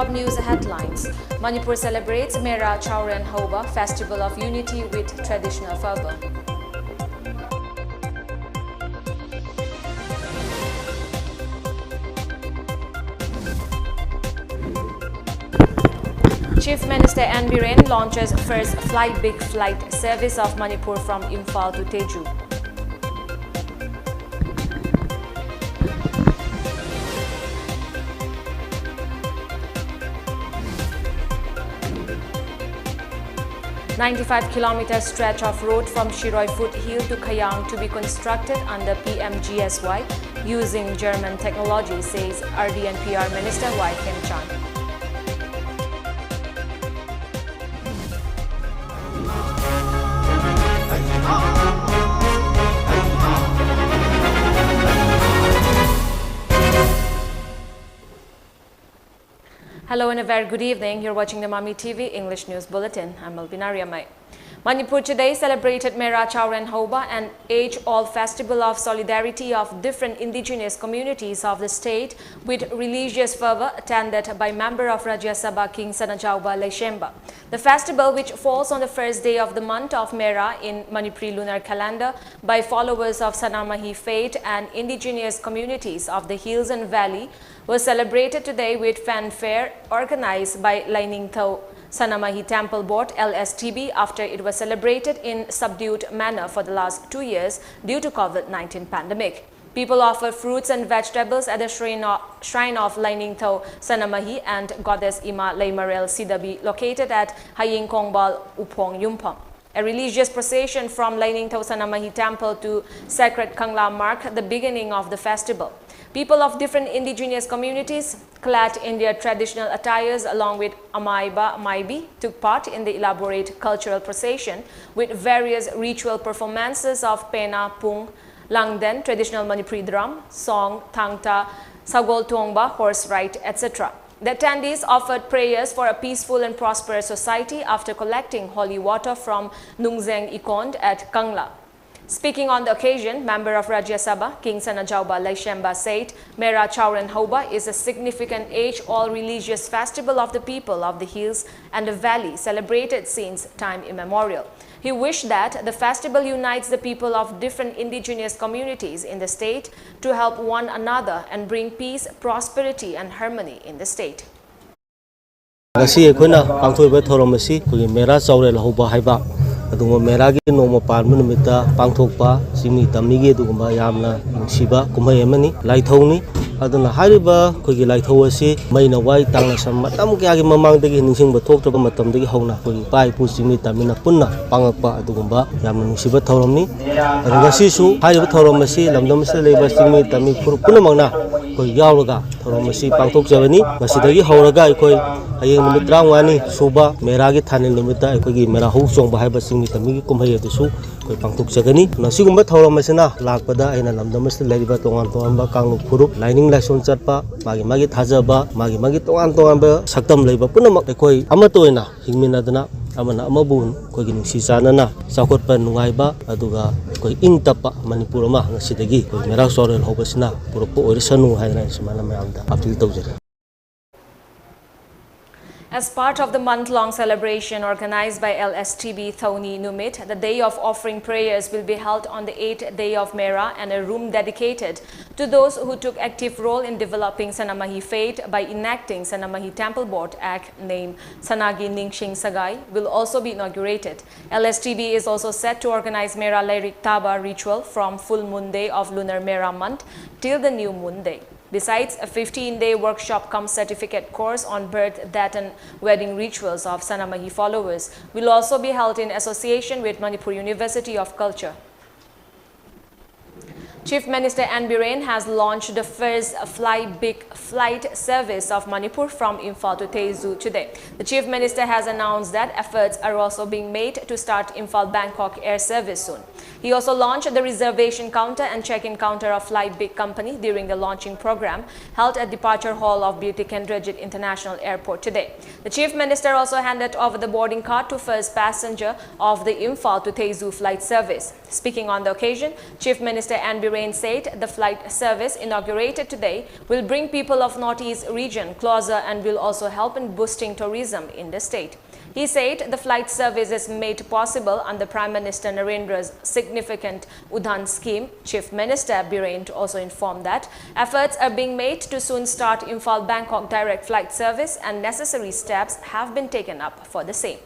top news headlines. Manipur celebrates Mera Chauren Hoba Festival of Unity with traditional fervor. Chief Minister N. Biren launches first big flight service of Manipur from Imphal to Teju. "95-kilometer stretch of road from Shiroi Foothill to Khayang to be constructed under PMGSY using German technology," says RD&PR Minister Y. Kim Chan. Hello and a very good evening. You're watching the MAMI TV English News Bulletin. I'm ALBINA RIAMEI. Manipur today celebrated Mera Chauren Hoba, an age-old festival of solidarity of different indigenous communities of the state with religious fervor, attended by member of Rajya Sabha King Sanajauba Leshemba. The festival, which falls on the first day of the month of Mera in Manipuri lunar calendar by followers of Sanamahi faith and indigenous communities of the hills and valley, was celebrated today with fanfare organized by Lainingtho Sanamahi Temple Board LSTB after it was celebrated in subdued manner for the last 2 years due to COVID-19 pandemic. People offer fruits and vegetables at the shrine of Lainingtho Sanamahi and Goddess Ima Leimarel Sidabi located at Haying Kongbal Upong Yumpam. A religious procession from Lainingtho Sanamahi Temple to Sacred Kangla marked the beginning of the festival. People of different indigenous communities, clad in their traditional attires along with Amaiba Maibi, took part in the elaborate cultural procession with various ritual performances of Pena, Pung, Langden, traditional Manipuri drum, song, Tangta, Sagol Tuongba, horse ride, etc. The attendees offered prayers for a peaceful and prosperous society after collecting holy water from Nungzeng Ikond at Kangla. Speaking on the occasion, member of Rajya Sabha King Sanajauba Leshemba said Mera Chauren Hoba is a significant age-old religious festival of the people of the hills and the valley celebrated since time immemorial. He wished that the festival unites the people of different indigenous communities in the state to help one another and bring peace, prosperity and harmony in the state. Mera gi noma parma numita pangthokpa simi tamigi adugumba yamna nungsiba kumhai amani laithoni aduna hariba khogi laitho asi maina wai tangna sam matam kya gi mamangdagi ningsingba thoktraba matamdagi hawna khogi pai pu simi tamina punna pangakpa adugumba yamna nungsiba thoromni adugasi su hariba thoromasi lamdamsi leba simi tami punamangna khoi yawraga thoromasi pangthokjabani masidagi hawraga khoi hayeng numit 35 suba mera gi thanil numita khogi mera hau chongba haiba Tamigi kumhai adusu koi pangthok jagani nasigumba thauramasina lakpada aina lamdamasna leriba tongan tonganba kanglu phurup lining laison chatpa magi thajaba magi tongan saktam leiba punamak koi amatoina hingminadana amana amabun koi gi nungsi chanana chakotpa nungaiba aduga koi ingtapa manipur ma ngasidagi koi Mera Chauren Hobasina purpo orisanu haina simana mayamda appeal tawjare. As part of the month-long celebration organized by LSTB Thoni Numit, the day of offering prayers will be held on the 8th day of Mera, and a room dedicated to those who took active role in developing Sanamahi faith by enacting Sanamahi Temple Board Act named Sanagi Ningsing Sagai will also be inaugurated. LSTB is also set to organize Mera Lyric Taba ritual from full moon day of lunar Mera month till the new moon day. Besides, a 15-day workshop cum certificate course on birth, death and wedding rituals of Sanamahi followers will also be held in association with Manipur University of Culture. Chief Minister N. Biren has launched the first big flight service of Manipur from Imphal to Tezu today. The Chief Minister has announced that efforts are also being made to start Imphal-Bangkok air service soon. He also launched the reservation counter and check-in counter of Flight Big Company during the launching program held at Departure Hall of Beauty Kendrajit International Airport today. The Chief Minister also handed over the boarding card to first passenger of the Imphal to Tezu flight service. Speaking on the occasion, Chief Minister Ann Birane said the flight service inaugurated today will bring people of Northeast region closer and will also help in boosting tourism in the state. He said the flight service is made possible under Prime Minister Narendra's significant Udhan scheme. Chief Minister Birane also informed that efforts are being made to soon start Imphal-Bangkok direct flight service and necessary steps have been taken up for the same.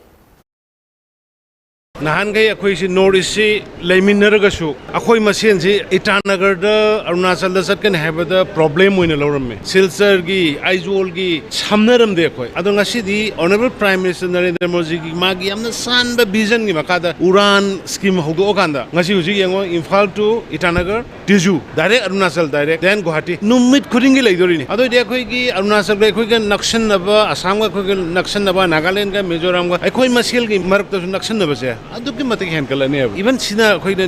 Nahangai akwai North East leiminaragasu akwai masen si Itanagar da Arunachal da satkan haba da problem oina lawramme Silchar gi Aizawl gi samnaram de akwai ado ngasi di Honorable Prime Minister Narendra Modi gi magi yamna sanba vision gi makada Uran scheme hodo okanda ngasi huji yango Imphal to Itanagar Tezu direct Arunachal direct then Guwahati numit khudingi leidori ni ado de akwai gi Arunachal ga akwai ga nakshan naba Assam ga akwai ga nakshan naba Nagaland ga Mizoram ga akwai masil gi marakta nakshan naba se even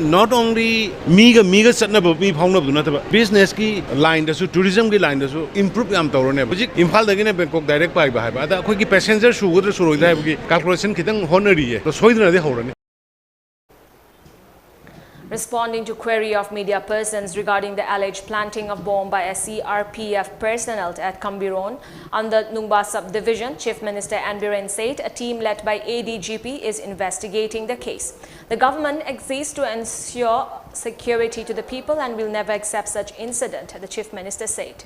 not only miga satna mi phawna bu na business ki line da su tourism ki line da su improve am tawrone bujik Imphal da gine Bangkok direct pai ba ba da khoi ki passenger su gudra su roi da ki calculation khitang honori ye to soidna de horane. Responding to query of media persons regarding the alleged planting of bomb by a CRPF personnel at Kambiron under Nungba subdivision, Chief Minister Ann Birane said a team led by ADGP is investigating the case. The government exists to ensure security to the people and will never accept such incident, the Chief Minister said.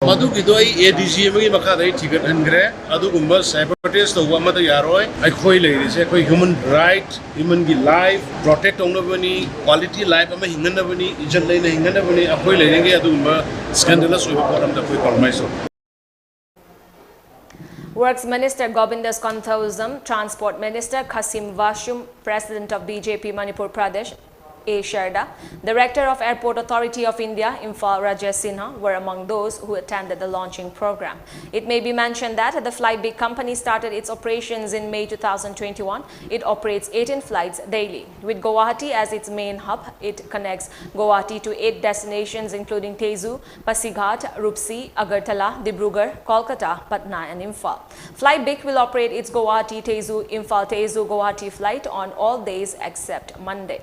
ADGP makadai ticket hangre adu gumba sabotage to wamata yaroi ai khoi leiri se khoi human right human gi life protect ongna bani quality life ama hingana bani ijan leina hingana bani akhoi leirenge adu gumba scandalous oiba program da khoi compromise. Works Minister Gobindas Konthausam, Transport Minister Kasim Vashum, President of BJP Manipur Pradesh A. Sharda, Director of Airport Authority of India, Imphal Rajesh Sinha, were among those who attended the launching program. It may be mentioned that the Flight Big Company started its operations in May 2021. It operates 18 flights daily. With Guwahati as its main hub, it connects Guwahati to 8 destinations including Tezu, Pasighat, Rupsi, Agartala, Dibrugarh, Kolkata, Patna and Imphal. Flight Big will operate its Guwahati, Tezu, Imphal, Tezu, Guwahati flight on all days except Monday.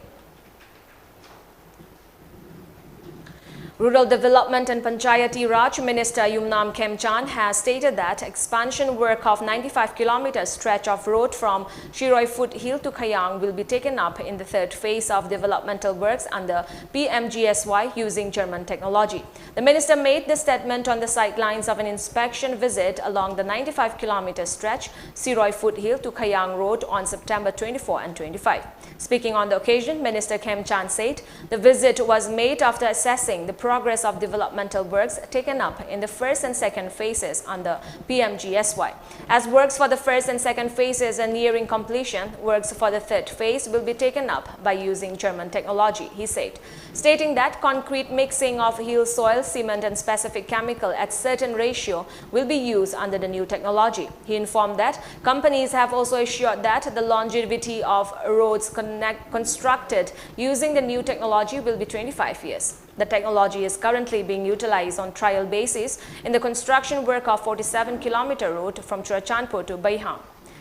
Rural Development and Panchayati Raj Minister Yumnam Khemchan has stated that expansion work of 95 km stretch of road from Shiroi Foothill to Khayang will be taken up in the third phase of developmental works under PMGSY using German technology. The minister made the statement on the sidelines of an inspection visit along the 95 km stretch Shiroi Foothill to Khayang Road on September 24 and 25. Speaking on the occasion, Minister Khemchan said the visit was made after assessing the progress of developmental works taken up in the first and second phases under PMGSY. As works for the first and second phases are nearing completion, works for the third phase will be taken up by using German technology, he said, stating that concrete mixing of hill soil, cement and specific chemical at certain ratio will be used under the new technology. He informed that companies have also assured that the longevity of roads constructed using the new technology will be 25 years. The technology is currently being utilized on trial basis in the construction work of 47 km road from Churachandpur to Baihang.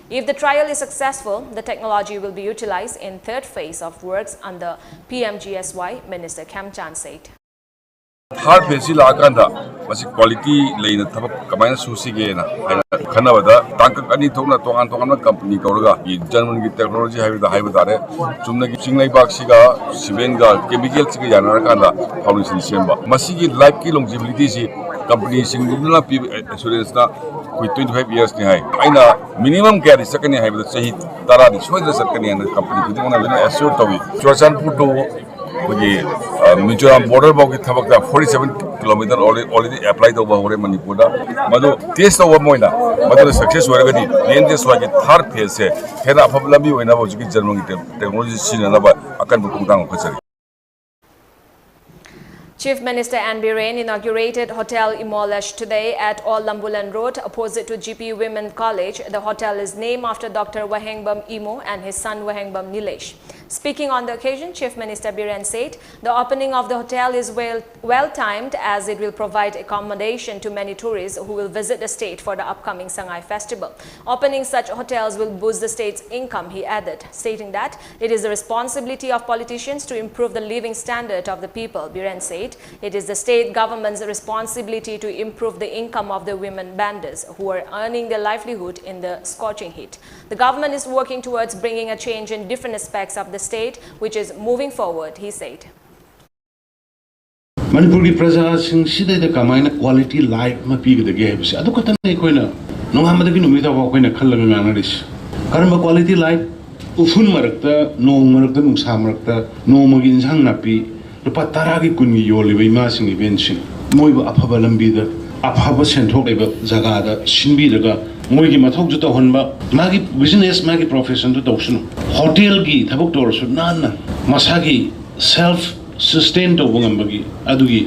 If the trial is successful, the technology will be utilized in third phase of works under PMGSY, Minister Khemchan said. Third phase is quality lane Kamana Susi Kanavada, Tankani Tona Tongan company Koraga, German technology have the Hybrid, Sumna Singlai Baxiga, Sivenga, Chemical Siganakanda, Policy December. Masiki life key longevity company Singula Assurance with 25 years. Aina minimum carry second have the Sahi Tara, the Shoulder second and the company, assured of it. Churachandpur to Mizoram border bogi thabakta 47 km already applied over Manipur. Madu taste over Moina, Madu success already. Then this was the third phase. Hera Pablabi when I was German technology seen another Akan Bukang. Chief Minister Ann Biren inaugurated Hotel Imolesh today at All Lambulan Road, opposite to GP Women College. The hotel is named after Dr. Wahengbam Imo and his son Wahengbam Nilesh. Speaking on the occasion, Chief Minister Biren said the opening of the hotel is well-timed as it will provide accommodation to many tourists who will visit the state for the upcoming Sangai festival. Opening such hotels will boost the state's income, he added, stating that it is the responsibility of politicians to improve the living standard of the people. Biren said it is the state government's responsibility to improve the income of the women banders who are earning their livelihood in the scorching heat. The government is working towards bringing a change in different aspects of the state, which is moving forward, he said. Manipur ki praja sing sida da kamaina quality life ma pi ga ge hebsi adu kata nei koina nonga ma da gi numita ba koina khallaga ngana ris karma quality life ufun marakta nong marakta nungsa marakta noma gi insang na pi rupa tara gi kun gi yoli bai ma sing event sing moi ba aphaba lambi da aphaba senthok eba jaga da sinbi daga moi gi mathok juta honba magi business magi profession to tawsunu hotel gi thabok tor su nan na masagi self sustain to bangam bagi adugi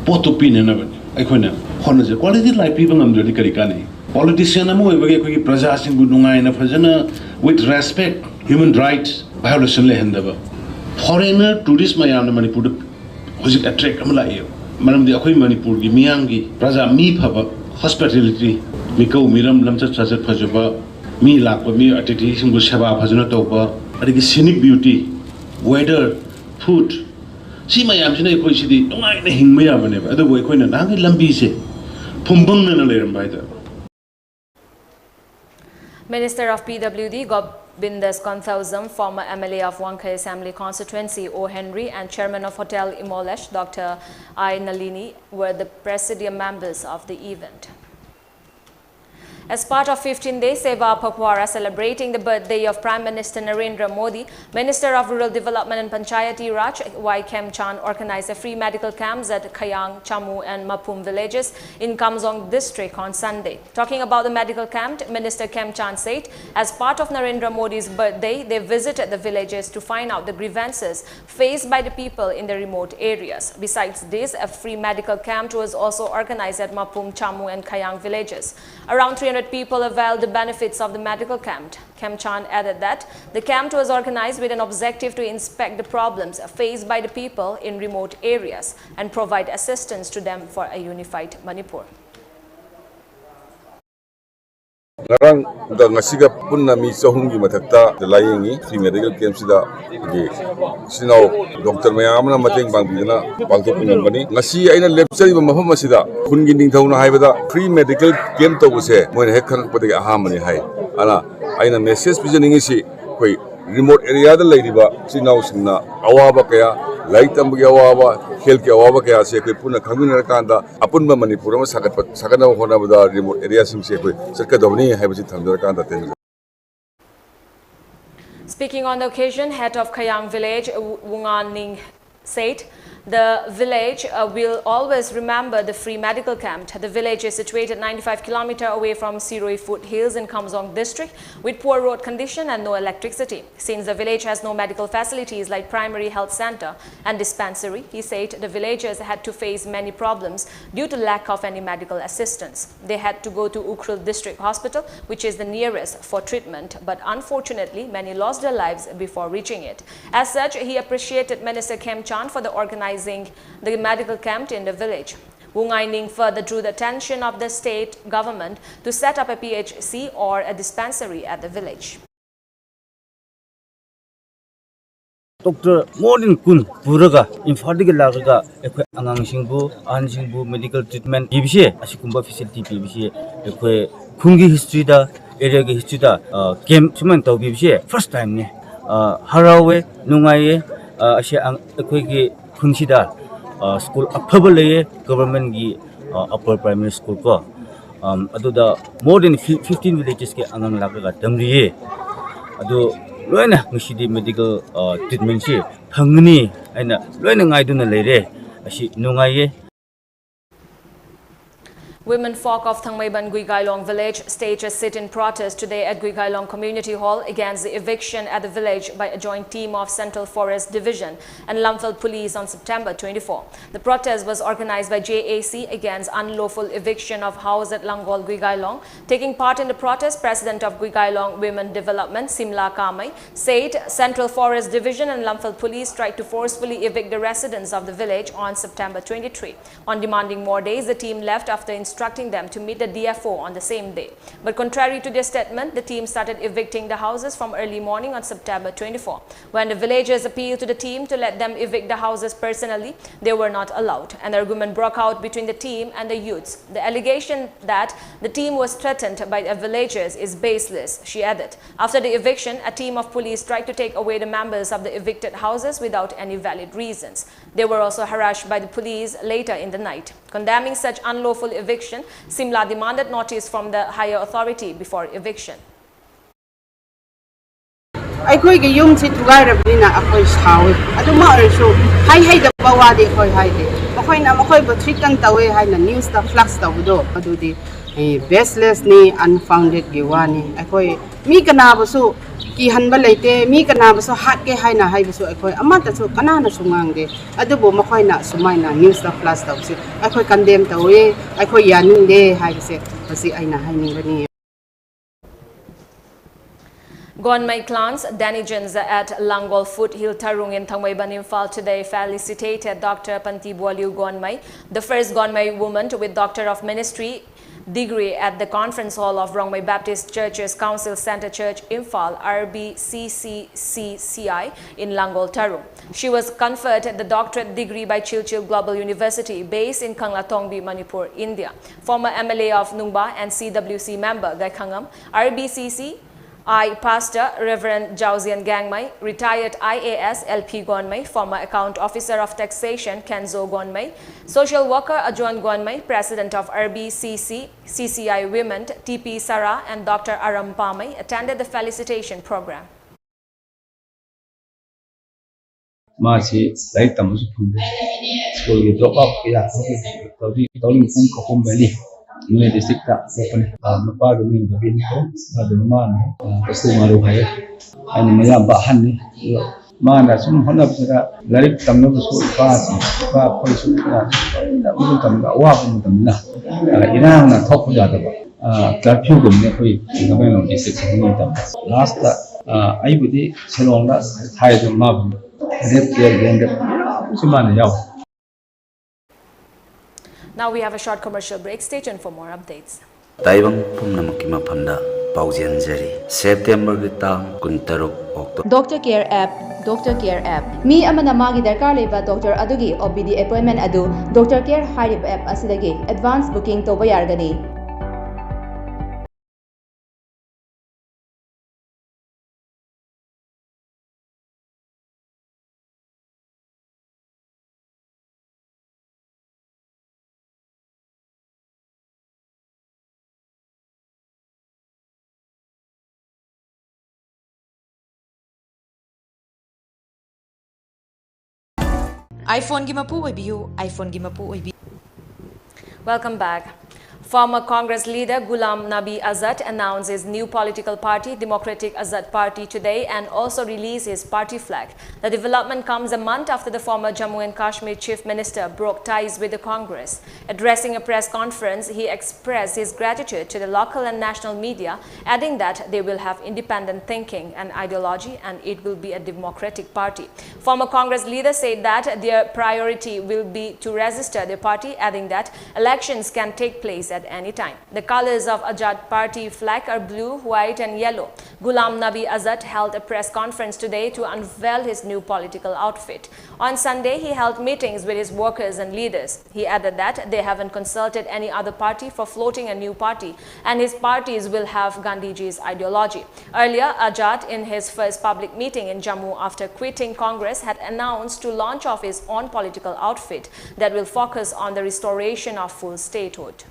poto pin na ba aikoina honna je quality life pi bangam jodi kari kani politician amu bagi ko gi praja sing gu nungai na phajana with respect human rights violation le henda ba foreigner tourist mayam na manipur hojik attract amla yo manam di akhoi manipur gi miyang gi praja mi phaba hospitality mikau miram lamcha chachat phajaba mi lakpa mi atiti singbu seba phajana toba adigi scenic beauty weather food si mayam sina koi sidi tongai na hingma ya bane ba adu boi koi na nang lambi se phumbang na leram bai da. Minister of PWD Gobindas Konthausam, former MLA of Wankai Assembly Constituency O. Henry and Chairman of Hotel Imolesh Dr. I. Nalini were the presidium members of the event. As part of 15-day Seva Pakwara celebrating the birthday of Prime Minister Narendra Modi, Minister of Rural Development and Panchayati Raj Y. Kem Chan organized a free medical camps at Khayang, Chamu and Mapum villages in Kamzong district on Sunday. Talking about the medical camp, Minister Kem Chan said as part of Narendra Modi's birthday, they visited the villages to find out the grievances faced by the people in the remote areas. Besides this, a free medical camp was also organized at Mapum, Chamu and Khayang villages. Around 300 people availed the benefits of the medical camp. Kem Chan added that the camp was organized with an objective to inspect the problems faced by the people in remote areas and provide assistance to them for a unified Manipur. Ngarang da ngasiga punna mi chahumgi mathakta layengi free medical camp sida gi sinau doctor mayamna mateng bangbidana pangthok ngambani ngasi aina lecture ba mafam asida khungi ningthauna haibada free medical camp to buse moina hek khang padagi ahamani hai ana aina message bijaningi si koi remote area da leiriba sinau singna awaba kaya laitamgi awaba health ke awaba kaya se koi puna khangina kanda apunba manipur ma sakana hona bada remote area sing se koi sarkadawni haibasi thamdar kanda ten. Speaking on the occasion, head of Khayang village Wungan Ning said the village will always remember the free medical camp. The village is situated 95 km away from Siroi foothills in Kamzong district with poor road condition and no electricity. Since the village has no medical facilities like primary health center and dispensary, he said the villagers had to face many problems due to lack of any medical assistance. They had to go to Ukhrul district hospital, which is the nearest for treatment, but unfortunately many lost their lives before reaching it. As such, he appreciated Minister Kem Chan for the organizing the medical camp in the village. Wung Ai Ning further drew the attention of the state government to set up a PHC or a dispensary at the village. Doctor Modern Kun Puraga, Infadiga Lagaga, Angang Singbu, An Singbu medical treatment, Ibishe, Asikumba facility Ibishe, Kungi history da, area history da, came Sumanta Bibishe, first time, Harawe, Nungaye, Asha Equigi. Kunsida school apabale government gi upper primary school ko aduda more than 15 villages ke angang lagaga tamriye adu loina ngishidi medical treatment si phangni aina loina ngai duna leire asi nungaye. Women folk of Thangmaiban Guigailong village staged a sit-in protest today at Guigailong Community Hall against the eviction at the village by a joint team of Central Forest Division and Lamphal Police on September 24. The protest was organized by JAC against unlawful eviction of house at Langol Guigailong. Taking part in the protest, President of Guigailong Women Development, Simla Kamai, said Central Forest Division and Lamphal Police tried to forcefully evict the residents of the village on September 23. On demanding more days, the team left after instructing them to meet the DFO on the same day. But contrary to their statement, the team started evicting the houses from early morning on September 24. When the villagers appealed to the team to let them evict the houses personally, they were not allowed. An argument broke out between the team and the youths. The allegation that the team was threatened by the villagers is baseless, she added. After the eviction, a team of police tried to take away the members of the evicted houses without any valid reasons. They were also harassed by the police later in the night. Condemning such unlawful eviction, Simla demanded notice from the higher authority before eviction. ꯑꯩꯈꯣꯏꯒꯤ ꯌꯨꯝꯁꯤ ꯊꯨꯒꯥꯏꯔꯕꯅꯤꯅ ꯑꯩꯈꯣꯏ ꯁꯥꯎꯏ ꯑꯗꯨꯃ ꯑꯣꯏꯔꯁꯨ ꯍꯥꯏꯗꯕ ꯋꯥꯗꯤ ꯑꯩꯈꯣꯏ ꯍꯥꯏꯗꯦ ꯃꯈꯣꯏꯅ ꯃꯈꯣꯏꯕꯨ ꯊ꯭ꯔꯤꯇꯟ ꯇꯧꯋꯦ ꯍꯥꯏꯅ ꯅ꯭ꯌꯨꯁꯇ ꯐ꯭ꯂꯛꯁ ꯇꯧꯕꯗꯣ ꯑꯗꯨꯗꯤ ꯕꯦꯁꯂꯦꯁꯅꯤ ꯑꯟꯐꯥꯎꯟꯗꯦꯗꯒꯤ ꯋꯥꯅꯤ ꯑꯩꯈꯣꯏ ꯃꯤ ꯀꯅꯥꯕꯨꯁꯨ ꯀꯤꯍꯟꯕ ꯂꯩꯇꯦ ꯃꯤ ꯀꯅꯥꯕꯨꯁꯨ ꯍꯥꯠꯀꯦ ꯍꯥꯏꯅ ꯍꯥꯏꯕꯁꯨ ꯑꯩꯈꯣꯏ ꯑꯃꯠꯇꯁꯨ ꯀꯅꯥꯅꯁꯨ ꯉꯥꯡꯗꯦ ꯑꯗꯨꯕꯨ ꯃꯈꯣꯏꯅ ꯁꯨꯃꯥꯏꯅ ꯅ꯭ꯌꯨꯁꯇ ꯐ꯭ꯂꯛꯁ ꯇꯧꯕꯁꯦ ꯑꯩꯈꯣꯏ ꯀꯟꯗꯦꯝ ꯇꯧꯋꯦ ꯑꯩꯈꯣꯏ ꯌꯥꯅꯤꯡꯗꯦ ꯍꯥꯏꯕꯁꯦ ꯃꯁꯤ ꯑꯩꯅ ꯍꯥꯏꯅꯤꯡꯕꯅꯤ. Gonmai clans denizens at Langol Foothill Tarung in Thangmaiban Imphal today felicitated Dr. Panti Bualiu Gonmai, the first Gonmai woman with Doctor of Ministry degree at the Conference Hall of Rongmai Baptist Churches Council Center Church Imphal RBCCCCI in Langol Tarung. She was conferred the doctorate degree by Chilchil Global University based in Kanglatongbi, Manipur, India. Former MLA of Nungba and CWC member Gai Khangam, RBCC Pastor Reverend Jauzian Gangmai, retired IAS LP Gonmai, former account officer of taxation Kenzo Gonmai, social worker Ajuan Gonmai, president of RBCC CCI Women TP Sara and Dr. Aram Pamai attended the felicitation program. Masi lai tamu supunde school ge drop out ya tawli pung ko bali Nune district ta open mapa gumi bagin ko aduma ne pastu maru hai ani maya bahan ni mana sum hona bisara larik tamno su pa khoi su na mu tam ga wa mu tam na irang na thok ja da curfew gum ne khoi ngame district ni tam last ai budi selong da thai do ma bu red care geng da simana yaw. Now we have a short commercial break. Stay tuned for more updates. Taibang pumnamaki mapamda pauzian jari September gitang kuntaruk October. Doctor Care App, Doctor Care App. Mi amana magi darkar leba doctor adugi OPD appointment adu Doctor Care Harib App asidagi advance booking toba yargani. iPhone gi mapu oibiu iPhone gi mapu oibi. Welcome back. Former Congress leader Ghulam Nabi Azad announced his new political party, Democratic Azad Party, today and also released his party flag. The development comes a month after the former Jammu and Kashmir Chief Minister broke ties with the Congress. Addressing a press conference, he expressed his gratitude to the local and national media, adding that they will have independent thinking and ideology and it will be a democratic party. Former Congress leader said that their priority will be to register their party, adding that elections can take place at any time. The colors of Azad Party flag are blue, white and yellow. Ghulam Nabi Azad held a press conference today to unveil his new political outfit. On Sunday, he held meetings with his workers and leaders. He added that they haven't consulted any other party for floating a new party and his parties will have Gandhiji's ideology. Earlier, Azad, in his first public meeting in Jammu after quitting Congress, had announced to launch off his own political outfit that will focus on the restoration of full statehood.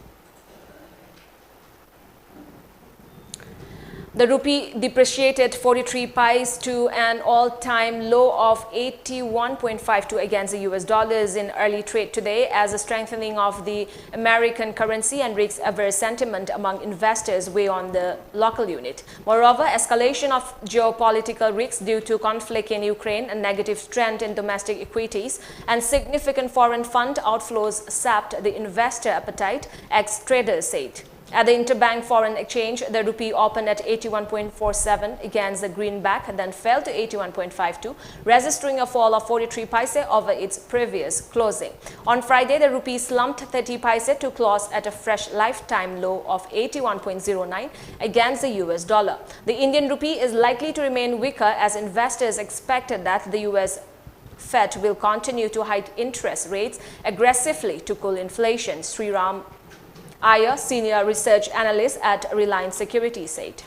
The rupee depreciated 43 paise to an all-time low of 81.52 against the US dollars in early trade today as a strengthening of the American currency and risk-averse sentiment among investors weigh on the local unit. Moreover, escalation of geopolitical risks due to conflict in Ukraine, a negative trend in domestic equities, and significant foreign fund outflows sapped the investor appetite, ex-traders said. At the interbank foreign exchange, the rupee opened at 81.47 against the greenback, then fell to 81.52, registering a fall of 43 paise over its previous closing. On Friday, the rupee slumped 30 paise to close at a fresh lifetime low of 81.09 against the US dollar. The Indian rupee is likely to remain weaker as investors expected that the US Fed will continue to hike interest rates aggressively to cool inflation, Sriram Iyer, senior research analyst at Reliance Securities, said.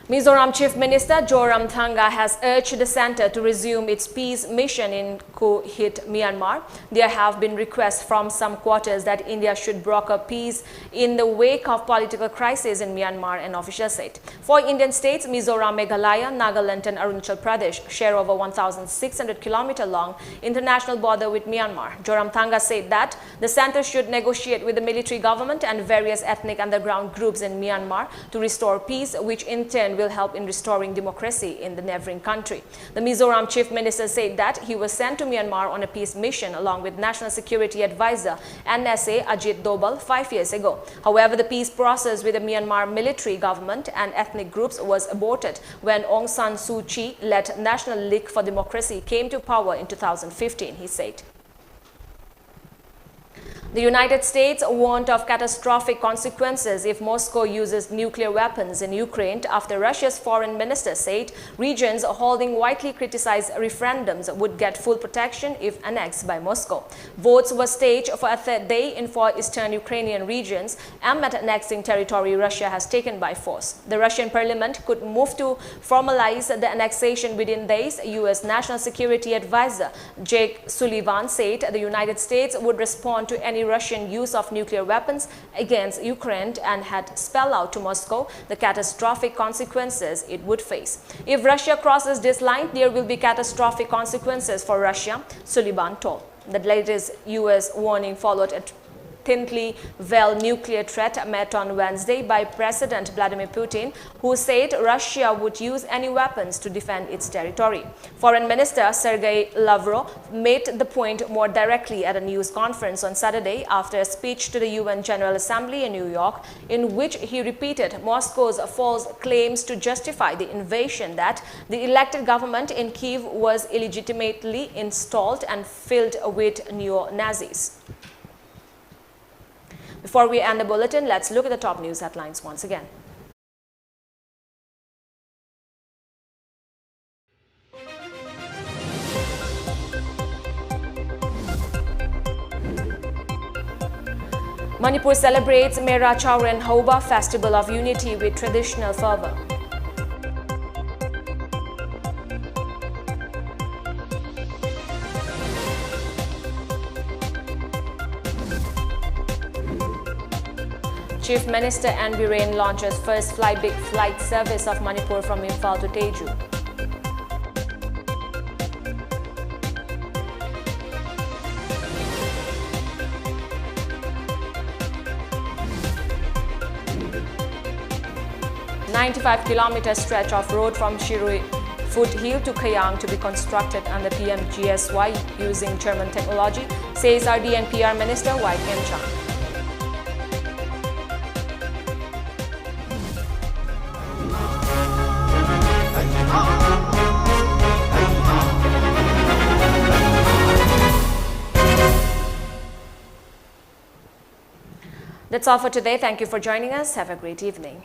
Mizoram Chief Minister Zoramthanga has urged the centre to resume its peace mission in coup-hit Myanmar. There have been requests from some quarters that India should broker peace in the wake of political crisis in Myanmar, an official said. 4 Indian states, Mizoram, Meghalaya, Nagaland and Arunachal Pradesh, share over 1,600-kilometer long international border with Myanmar. Zoramthanga said that the centre should negotiate with the military government and various ethnic underground groups in Myanmar to restore peace, which in turn will help in restoring democracy in the neighboring country. The Mizoram Chief Minister said that he was sent to Myanmar on a peace mission along with National Security Advisor NSA Ajit Dobal 5 years ago. However, the peace process with the Myanmar military government and ethnic groups was aborted when Aung San Suu Kyi-led National League for Democracy came to power in 2015, he said. The United States warned of catastrophic consequences if Moscow uses nuclear weapons in Ukraine after Russia's foreign minister said regions holding widely criticized referendums would get full protection if annexed by Moscow. Votes were staged for a third day in 4 eastern Ukrainian regions aimed at annexing territory Russia has taken by force. The Russian parliament could move to formalize the annexation within days, U.S. National Security Advisor Jake Sullivan said the United States would respond to any Russian use of nuclear weapons against Ukraine and had spelled out to Moscow the catastrophic consequences it would face. If Russia crosses this line, there will be catastrophic consequences for Russia, Sullivan told. The latest U.S. warning followed a thinly veiled nuclear threat met on Wednesday by President Vladimir Putin, who said Russia would use any weapons to defend its territory. Foreign Minister Sergei Lavrov made the point more directly at a news conference on Saturday after a speech to the UN General Assembly in New York, in which he repeated Moscow's false claims to justify the invasion that the elected government in Kyiv was illegitimately installed and filled with neo-Nazis. Before we end the bulletin, let's look at the top news headlines once again. Manipur celebrates Mera Chauren Hoba Festival of Unity with traditional fervor. Chief Minister N. Biren launches first big flight service of Manipur from Imphal to Teju. A 95-kilometer stretch of road from Shirui Foothill to Kayang to be constructed under PMGSY using German technology, says RD and PR Minister Y. Kim Chang. That's all for today. Thank you for joining us. Have a great evening.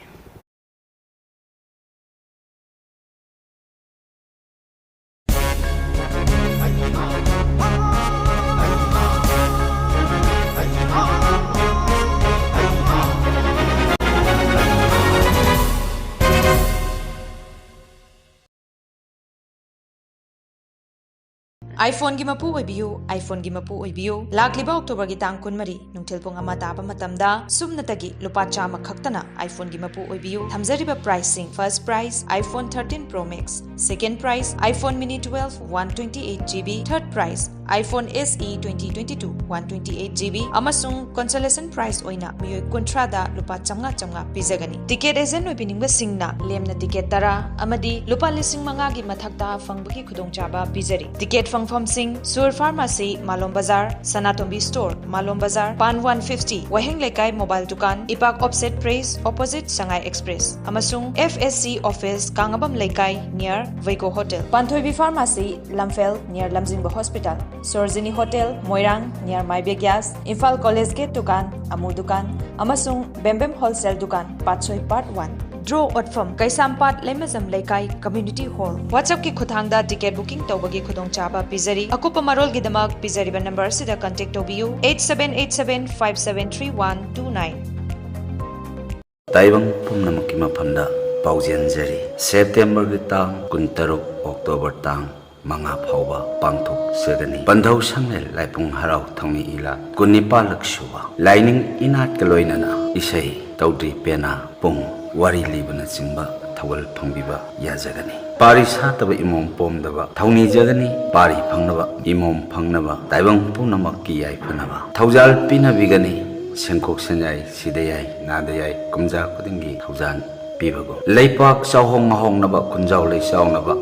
iPhone gi mapu oibiyu iPhone gi mapu oibiyu lakliba October gi tang kunmari nungthil pung ama taba matamda sumnatagi lupa chama khaktana iPhone gi mapu oibiyu thamjariba pricing first price iPhone 13 Pro Max second price iPhone Mini 12 128GB third price iPhone SE 2022 128GB amasung consolation price oina miyoi kuntrada lupa chamnga pizagani ticket agent oibiningba singna lemna ticket tara amadi lupa lising manga gi mathakta fangbagi khudongchaba pizari ticket fangfam sing Sur Pharmacy Malom Bazar Sanatombi Store Malom Bazar Pan 150 Waheng Lekai Mobile Dukan Ipak Offset Praise opposite Shanghai Express amasung FSC office Kangabam Lekai near Vaiko Hotel Panthoibi Pharmacy Lamfel near Lamjingba Hospital Sorzini Hotel Moirang near Maibe Gas Infal College Gate Dukan Amur Dukan amasung Bembem Wholesale Dukan Patsoi Part 1 Draw Otfam Kaisampat Lemazam Lekai Community Hall WhatsApp ki khuthangda ticket booking tawbagi khudong chaba pizari akupa marol gi damak pizari ba number sida contact tobiyu 8787573129 Taibang pumnamaki mapamda paujian jari September gi tang 16 October tang manga phauba pangthok segani pandhau sangnel laipung harau thangni ila kunipa lakshuwa lining inat kaloinana isai taudri pena pung wari libana chingba thawal phangbiba yajagani pari sataba imom pomdaba thawni jagani pari phangnaba imom phangnaba taibang punamak ki yai phanaba thawjal pinabigani sengkok senjai sidayai nadayai kumja kudingi thawjan pibago leipak chawhong mahong naba kunjaw leisaw naba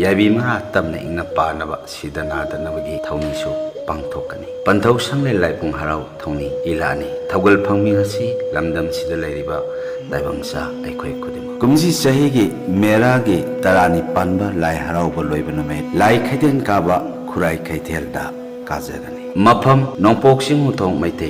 yabi mara tamna ingna panaba sidana danabagi thawni su pangthokani panthau sangle laipung harau thawni ilani thawgal phangmi hasi lamdam sida leiriba daibangsa aikhoi kudim kumji sahigi mera gi tarani panba lai harau ba loibana me lai khaiden ka ba khurai khaithelda kajagani mafam nongpok sing uthong maitei